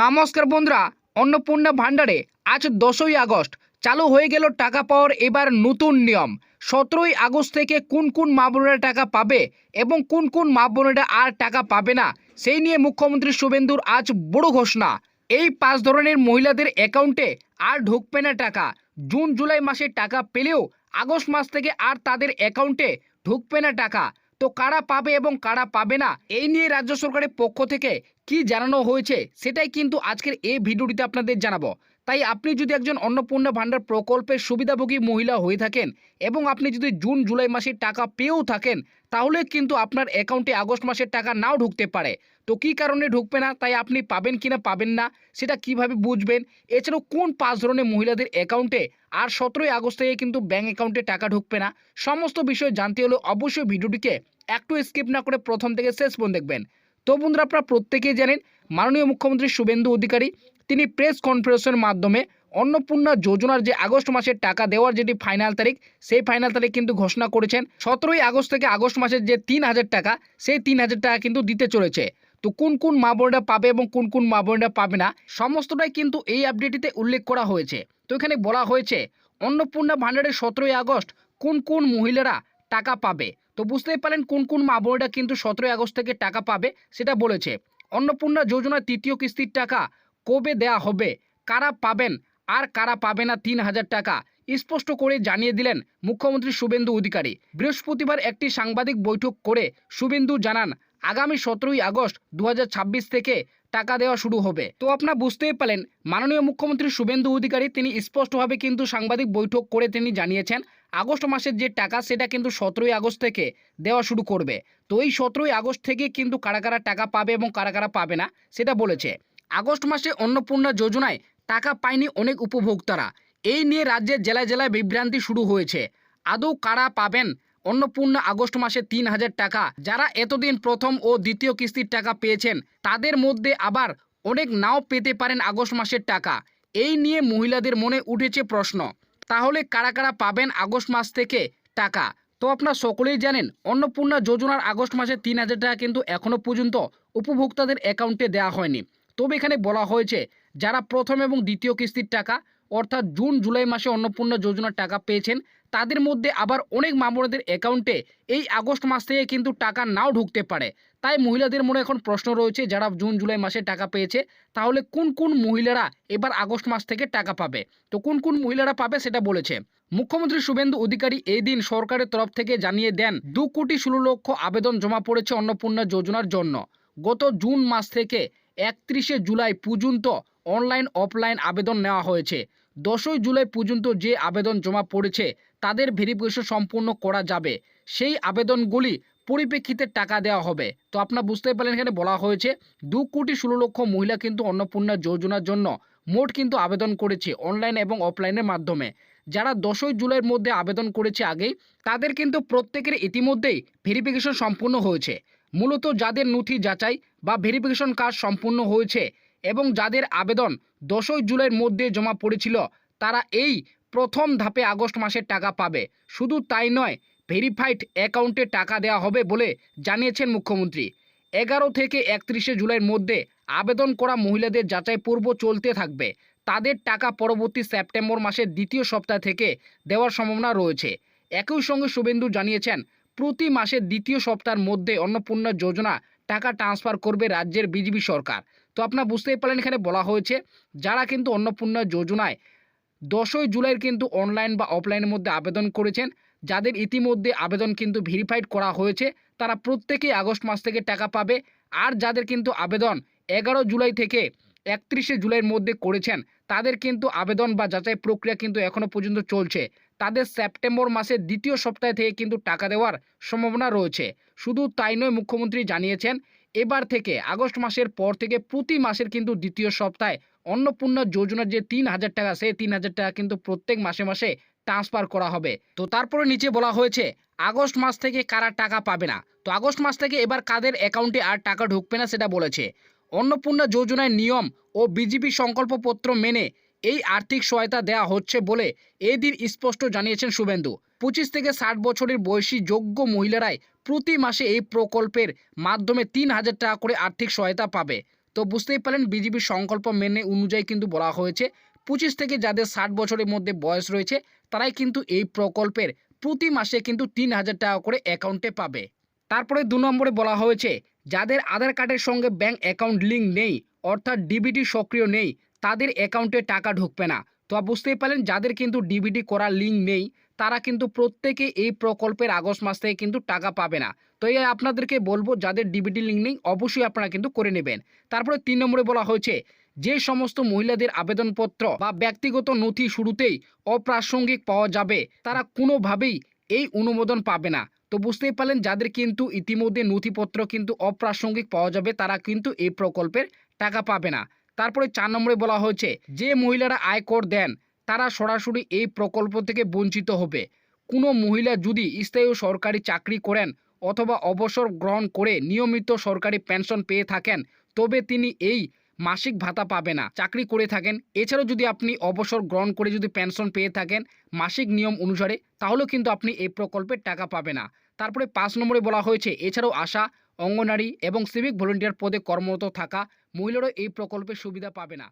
নমস্কার বন্ধুরা, অন্নপূর্ণা ভান্ডারে আজ 10ই আগস্ট চালু হয়ে গেল টাকা পাওয়ার এবার নতুন নিয়ম। 17ই আগস্ট থেকে কোন কোন মা বোনেরা টাকা পাবে এবং কোন কোন মা বোনেরা আর টাকা পাবে না, সেই নিয়ে মুখ্যমন্ত্রী শুভেন্দুর আজ বড় ঘোষণা। এই 5 ধরনের মহিলাদের অ্যাকাউন্টে আর ঢুকবে না টাকা। জুন জুলাই মাসে টাকা পেলেও আগস্ট মাস থেকে আর তাদের অ্যাকাউন্টে ঢুকবে না টাকা। তো কারা পাবে এবং কারা পাবে না, এই নিয়ে রাজ্য সরকারের পক্ষ থেকে কি জানানো হয়েছে সেটাই কিন্তু আজকের এই ভিডিওটিতে আপনাদের জানাবো। তাই আপনি যদি একজন অন্নপূর্ণা ভান্ডার প্রকল্পের সুবিধাভোগী মহিলা হয়ে থাকেন এবং আপনি যদি জুন জুলাই মাসে টাকা পেয়েও থাকেন, তাহলে কিন্তু আপনার অ্যাকাউন্টে আগস্ট মাসের টাকা নাও ঢুকতে পারে। তো কী কারণে ঢুকবে না, তাই আপনি পাবেন কি না পাবেন না সেটা কিভাবে বুঝবেন, এছাড়াও কোন 5 ধরনের মহিলাদের অ্যাকাউন্টে আর 17ই আগস্ট থেকে কিন্তু ব্যাঙ্ক অ্যাকাউন্টে টাকা ঢুকবে না, সমস্ত বিষয় জানতে হলে অবশ্যই ভিডিওটিকে একটু স্কিপ না করে প্রথম থেকে শেষ পর্যন্ত দেখবেন। তো বন্ধুরা, আপনারা প্রত্যেকেই জানেন মাননীয় মুখ্যমন্ত্রী শুভেন্দু অধিকারী তিনি প্রেস কনফারেন্সের মাধ্যমে অন্নপূর্ণা যোজনার যে আগস্ট মাসের টাকা দেওয়ার যেটি ফাইনাল তারিখ, সেই ফাইনাল তারিখ কিন্তু ঘোষণা করেছেন। 17ই আগস্ট থেকে আগস্ট মাসের যে 3000 টাকা, সেই 3000 টাকা কিন্তু দিতে চলেছে। তো কোন কোন মা বোনেরা পাবে এবং কোন কোন মা বোনেরা পাবে না, সমস্তটাই কিন্তু এই আপডেটটিতে উল্লেখ করা হয়েছে। তো এখানে বলা হয়েছে অন্নপূর্ণা ভান্ডারের 17ই আগস্ট কোন কোন মহিলারা টাকা পাবে। তো বুঝতেই পারেন কোন কোন মা বোনেরা কিন্তু 17ই আগস্ট থেকে টাকা পাবে সেটা বলেছে। অন্নপূর্ণা যোজনার তৃতীয় কিস্তির টাকা কবে দেয়া হবে, কারা পাবেন আর কারা পাবে না 3000 টাকা স্পষ্ট করে জানিয়ে দিলেন মুখ্যমন্ত্রী শুভেন্দু অধিকারী। বৃহস্পতিবার একটি সাংবাদিক বৈঠক করে শুভেন্দু জানান আগামী 17ই আগস্ট 2026 থেকে টাকা দেওয়া শুরু হবে। তো আপনারা বুঝতেই পারলেন মাননীয় মুখ্যমন্ত্রী শুভেন্দু অধিকারী তিনি স্পষ্টভাবে কিন্তু সাংবাদিক বৈঠক করে তিনি জানিয়েছেন আগস্ট মাসের যে টাকা সেটা কিন্তু 17ই আগস্ট থেকে দেওয়া শুরু করবে। তো এই 17ই আগস্ট থেকে কিন্তু কারা কারা টাকা পাবে এবং কারা কারা পাবে না সেটা বলেছে। আগস্ট মাসে অন্নপূর্ণা যোজনায় টাকা পায়নি অনেক উপভোক্তারা, এই নিয়ে রাজ্যের জেলায় জেলায় বিভ্রান্তি শুরু হয়েছে। আদৌ কারা পাবেন অন্নপূর্ণা আগস্ট মাসে 3000 টাকা? যারা এতদিন প্রথম ও দ্বিতীয় কিস্তির টাকা পেয়েছেন তাদের মধ্যে আবার অনেক নাও পেতে পারেন আগস্ট মাসের টাকা। এই নিয়ে মহিলাদের মনে উঠেছে প্রশ্ন, তাহলে কারা কারা পাবেন আগস্ট মাস থেকে টাকা? তো আপনারা সকলেই জানেন অন্নপূর্ণা যোজনার আগস্ট মাসে 3000 টাকা কিন্তু এখনও পর্যন্ত উপভোক্তাদের অ্যাকাউন্টে দেওয়া হয়নি। তবে এখানে বলা হয়েছে যারা প্রথম এবং দ্বিতীয় কিস্তির টাকা অর্থাৎ জুন জুলাই মাসে অন্নপূর্ণা যোজনার টাকা পেয়েছেন তাদের মধ্যে আবার অনেক মামলাদের অ্যাকাউন্টে এই আগস্ট মাস থেকে কিন্তু টাকা নাও ঢুকতে পারে। তাই মহিলাদের মনে এখন প্রশ্ন রয়েছে যারা জুন জুলাই মাসে টাকা পেয়েছে তাহলে কোন কোন মহিলারা এবার আগস্ট মাস থেকে টাকা পাবে। তো কোন কোন মহিলারা পাবে সেটা বলেছে মুখ্যমন্ত্রী শুভেন্দু অধিকারী। এই দিন সরকারের তরফ থেকে জানিয়ে দেন 2,16,00,000 আবেদন জমা পড়েছে অন্নপূর্ণা যোজনার জন্য। গত জুন মাস থেকে 31শে জুলাই পর্যন্ত অনলাইন অফলাইন আবেদন নেওয়া হয়েছে। 10ই জুলাই পর্যন্ত যে আবেদন জমা পড়েছে তাদের ভেরিফিকেশন সম্পূর্ণ করা যাবে, সেই আবেদনগুলি পরিপ্রেক্ষিতে টাকা দেওয়া হবে। তো আপনারা বুঝতেই পারলেন এখানে বলা হয়েছে 2,16,00,000 মহিলা কিন্তু অন্নপূর্ণা যোজনার জন্য মোট কিন্তু আবেদন করেছে অনলাইন এবং অফলাইনের মাধ্যমে। যারা 10ই জুলাইয়ের মধ্যে আবেদন করেছে আগেই তাদের কিন্তু প্রত্যেকের ইতিমধ্যেই ভেরিফিকেশন সম্পূর্ণ হয়েছে। মূলত যাদের নথি যাচাই বা ভেরিফিকেশন কাজ সম্পূর্ণ হয়েছে এবং যাদের আবেদন 10ই জুলাইয়ের মধ্যে জমা পড়েছিল তারা এই প্রথম ধাপে আগস্ট মাসের টাকা পাবে। শুধু তাই নয়, ভেরিফাইড অ্যাকাউন্টে টাকা দেওয়া হবে বলে জানিয়েছেন মুখ্যমন্ত্রী। 11 থেকে 31শে জুলাইয়ের মধ্যে আবেদন করা মহিলাদের যাচাই পূর্ব চলতে থাকবে। তাদের টাকা পরবর্তী সেপ্টেম্বর মাসের দ্বিতীয় সপ্তাহ থেকে দেওয়ার সম্ভাবনা রয়েছে। একই সঙ্গে শুভেন্দু জানিয়েছেন প্রতি মাসের দ্বিতীয় সপ্তাহের মধ্যে অন্নপূর্ণা যোজনা টাকা ট্রান্সফার করবে রাজ্যের বিজেপি সরকার। তো আপনারা বুঝতেই পারলেন এখানে বলা হয়েছে যারা কিন্তু অন্নপূর্ণা যোজনায় 10ই জুলাইয়ের কিন্তু অনলাইন বা অফলাইনের মধ্যে আবেদন করেছেন, যাদের ইতিমধ্যে আবেদন কিন্তু ভেরিফাইড করা হয়েছে তারা প্রত্যেকেই আগস্ট মাস থেকে টাকা পাবে। আর যাদের কিন্তু আবেদন 11 জুলাই থেকে 31শে জুলাইয়ের মধ্যে করেছেন তাদের কিন্তু আবেদন বা যাচাই প্রক্রিয়া কিন্তু এখনও পর্যন্ত চলছে, তাদের সেপ্টেম্বর মাসের দ্বিতীয় সপ্তাহ থেকে কিন্তু টাকা দেওয়ার সম্ভাবনা রয়েছে। শুধু তাই নয়, মুখ্যমন্ত্রী জানিয়েছেন এবার থেকে আগস্ট মাসের পর থেকে প্রতি মাসের কিন্তু দ্বিতীয় সপ্তাহে অন্নপূর্ণা যোজনার যে 3000 টাকা সেই 3000 টাকা কিন্তু প্রত্যেক মাসে মাসে ট্রান্সফার করা হবে। তো তারপরে নিচে বলা হয়েছে আগস্ট মাস থেকে কারা টাকা পাবে না। তো আগস্ট মাস থেকে এবার কাদের অ্যাকাউন্টে আর টাকা ঢুকবে না সেটা বলেছে। অন্নপূর্ণা যোজনায় নিয়ম ও বিজেপি সংকল্পপত্র মেনে এই আর্থিক সহায়তা দেওয়া হচ্ছে বলে এদিন স্পষ্ট জানিয়েছেন শুভেন্দু। 25 থেকে 60 বছরের বয়সী যোগ্য মহিলারাই প্রতি মাসে এই প্রকল্পের মাধ্যমে 3000 টাকা করে আর্থিক সহায়তা পাবে। তো তো বুঝতেই পারলেন বিজেপির সংকল্প মেনে অনুযায়ী কিন্তু বলা হয়েছে 25 থেকে যাদের 60 বছরের মধ্যে বয়স রয়েছে তারাই কিন্তু এই প্রকল্পের প্রতি মাসে কিন্তু 3,000 টাকা করে অ্যাকাউন্টে পাবে। তারপরে 2 নম্বরে বলা হয়েছে যাদের আধার কার্ডের সঙ্গে ব্যাংক অ্যাকাউন্ট লিঙ্ক নেই অর্থাৎ ডিবিটি সক্রিয় নেই তাদের অ্যাকাউন্টে টাকা ঢুকবে না। তো বুঝতেই পারলেন যাদের কিন্তু ডিবিটি করার লিঙ্ক নেই তারা কিন্তু প্রত্যেকে এই প্রকল্পের আগস্ট মাস থেকে কিন্তু টাকা পাবে না। তো এই আপনাদেরকে বলবো যাদের ডিবিটি লিঙ্ক নেই অবশ্যই আপনারা কিন্তু করে নেবেন। তারপরে 3 নম্বরে বলা হয়েছে যে সমস্ত মহিলাদের আবেদনপত্র বা ব্যক্তিগত নথি শুরুতেই অপ্রাসঙ্গিক পাওয়া যাবে তারা কোনোভাবেই এই অনুমোদন পাবে না। তো বুঝতেই পারলেন যাদের কিন্তু ইতিমধ্যে নথিপত্র কিন্তু অপ্রাসঙ্গিক পাওয়া যাবে তারা কিন্তু এই প্রকল্পের টাকা পাবে না। তারপরে 4 নম্বরে বলা হয়েছে যে মহিলারা আয়কর দেন তারা সরাসরি এই প্রকল্প থেকে বঞ্চিত হবে। কোনো মহিলা যদি স্থায়ী সরকারি চাকরি করেন অথবা অবসর গ্রহণ করে নিয়মিত সরকারি পেনশন পেয়ে থাকেন তবে তিনি এই মাসিক ভাতা পাবে না চাকরি করে থাকেন। এছাড়াও যদি আপনি অবসর গ্রহণ করে যদি পেনশন পেয়ে থাকেন মাসিক নিয়ম অনুসারে তাহলেও কিন্তু আপনি এই প্রকল্পের টাকা পাবে না। তারপরে 5 নম্বরে বলা হয়েছে এছাড়াও আশা, অঙ্গনারী এবং সিভিক ভলেন্টিয়ার পদে কর্মরত থাকা মহিলারাও এই প্রকল্পের সুবিধা পাবে না।